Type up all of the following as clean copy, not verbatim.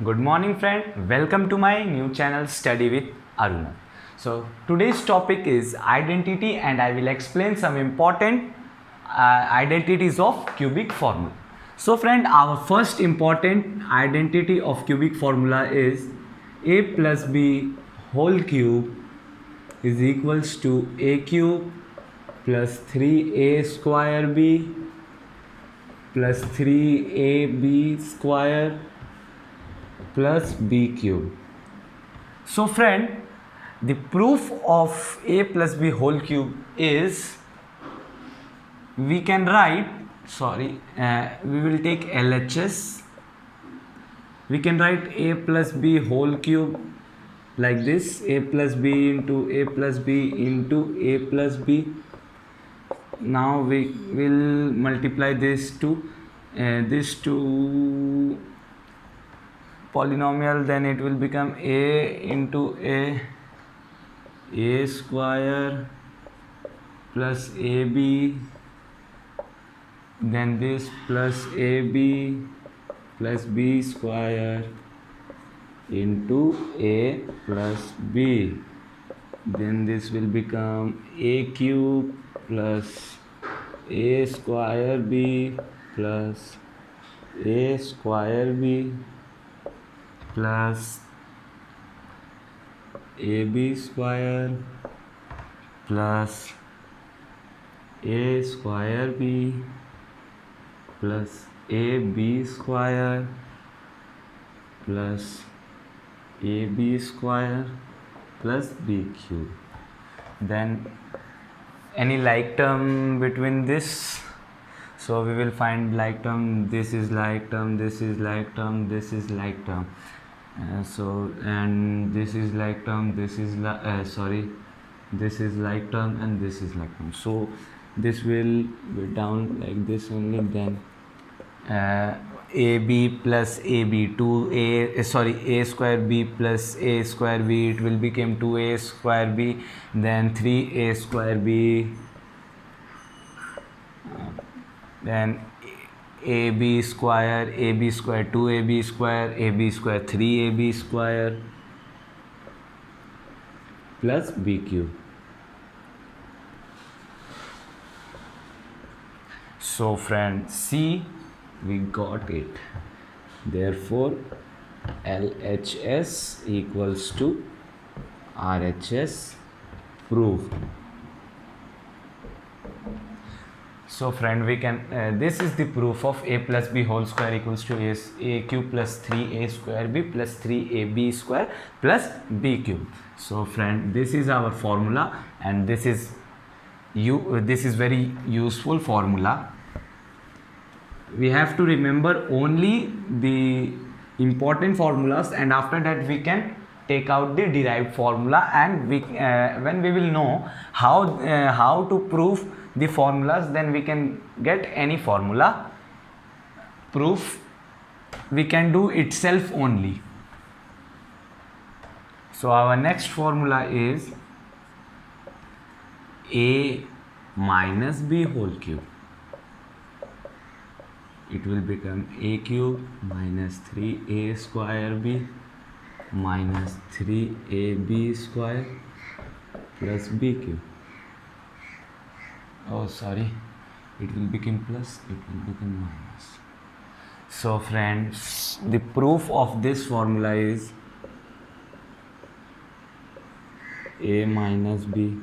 Good morning, friend. Welcome to my new channel Study with Aruna. So today's topic is identity, and I will explain some important identities of cubic formula. So friend, our first important identity of cubic formula is a plus b whole cube is equals to a cube plus 3a square b plus 3ab square plus b cube. So friend, the proof of a plus b whole cube is, we can write, we will take LHS. We can write a plus b whole cube like this: a plus b into a plus b into a plus b. Now we will multiply this to polynomial, then it will become a into a square plus ab, then this plus ab plus b square into a plus b, then this will become a cube plus a square b plus a square b plus ab square plus a square b plus ab square plus ab square plus b cube. Then any like term between this, so we will find like term. This is like term, this is like term, this is like term. And this is like term, this is this is like term, and this is like term. So this will be down like this only. Then ab plus ab, a square b plus a square b, it will become 2a square b, then 3a square b, then ab square 2ab square 3ab square plus b cube. So friend, see, we got it. Therefore LHS equals to RHS, proved. So friend, we can this is the proof of a plus b whole square equals to a cube plus 3a square b plus 3ab square plus b cube. So friend, this is our formula, and this is very useful formula. We have to remember only the important formulas, and after that we can take out the derived formula, and when we will know how to prove the formulas, then we can get any formula proof. We can do itself only. So our next formula is a minus b whole cube. It will become a cube minus 3a square b minus 3ab square plus b cube. Oh sorry, it will become plus, it will become minus. So friends, the proof of this formula is a minus b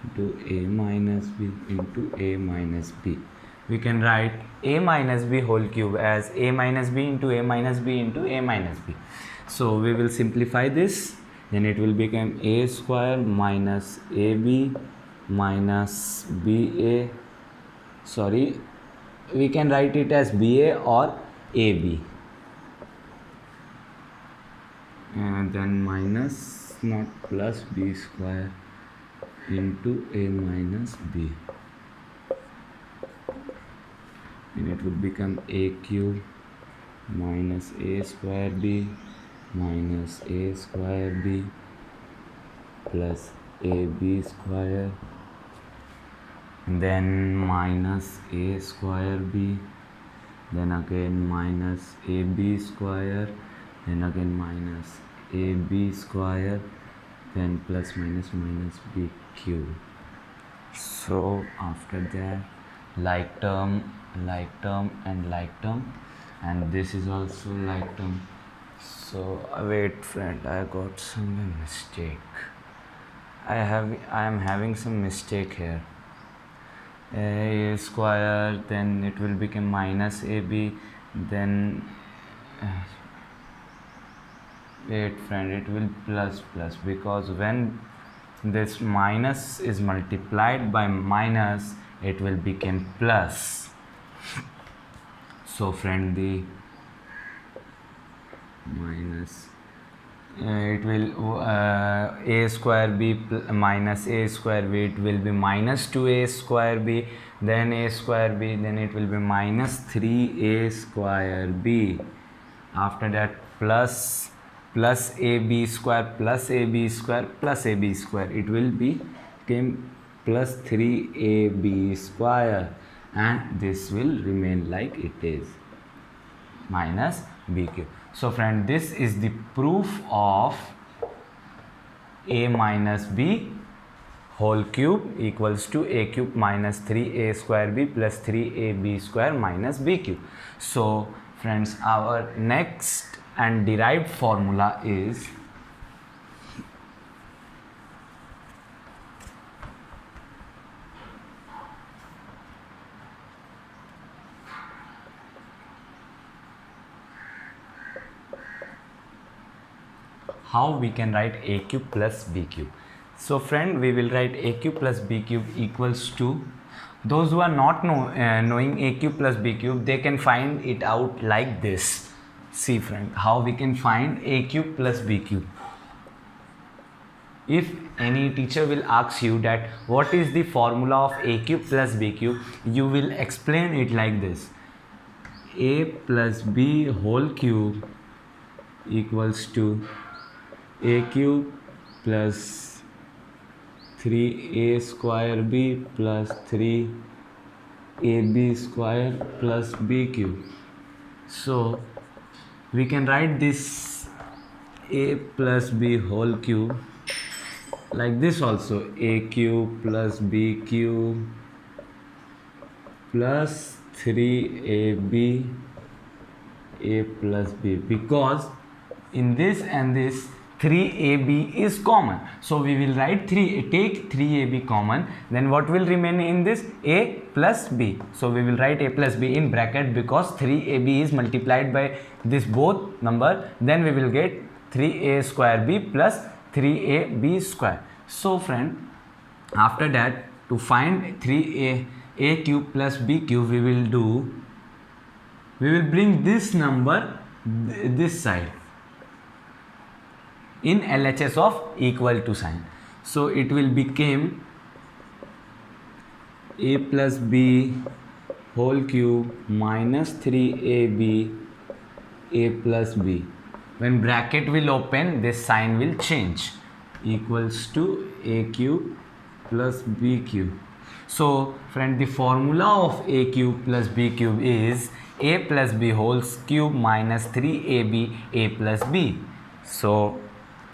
into a minus b into a minus b. We can write a minus b whole cube as a minus b into a minus b into a minus b. So we will simplify this, then it will become a square minus ab minus ba, we can write it as ba or ab, and then minus, not plus, b square into a minus b, and it would become a cube minus a square b minus a square b plus ab square, then minus a square b, then again minus ab square, then again minus ab square, then plus minus minus b cube. So after that like term and like term, and this is also like term. So wait friend, I got some mistake. I am having some mistake here. A square, then it will become minus ab, then wait friend, it will plus plus, because when this minus is multiplied by minus, it will become plus. So friend, the minus it will a square b minus a square b, it will be minus 2a square b, then a square b, then it will be minus 3a square b. After that plus ab square plus ab square plus ab square, it will become plus 3ab square, and this will remain like it is, minus b cube. So friend, this is the proof of a minus b whole cube equals to a cube minus 3a square b plus 3ab square minus b cube. So friends, our next and derived formula is how we can write a cube plus b cube. So friend, we will write a cube plus b cube equals to, those who are not knowing a cube plus b cube, they can find it out like this. See friend, how we can find a cube plus b cube. If any teacher will ask you that what is the formula of a cube plus b cube, you will explain it like this: a plus b whole cube equals to a cube plus 3a square b plus 3ab square plus b cube. So we can write this a plus b whole cube like this also: a cube plus b cube plus 3ab a plus b, because in this and this 3ab is common, so we will write take 3ab common, then what will remain in this? A plus b. So we will write a plus b in bracket, because 3ab is multiplied by this both number, then we will get 3a square b plus 3ab square. So friend, after that, to find 3a cube plus b cube, we will bring this number this side in LHS of equal to sign. So it will become a plus b whole cube minus 3ab a plus b. When bracket will open, this sign will change, equals to a cube plus b cube. So friend, the formula of a cube plus b cube is a plus b whole cube minus 3ab a plus b. So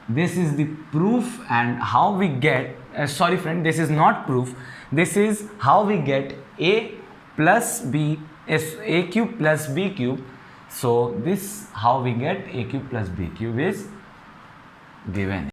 this is the proof, and how we get sorry friend, this is not proof, this is how we get a plus b is a cube plus b cube. So this how we get a cube plus b cube is given.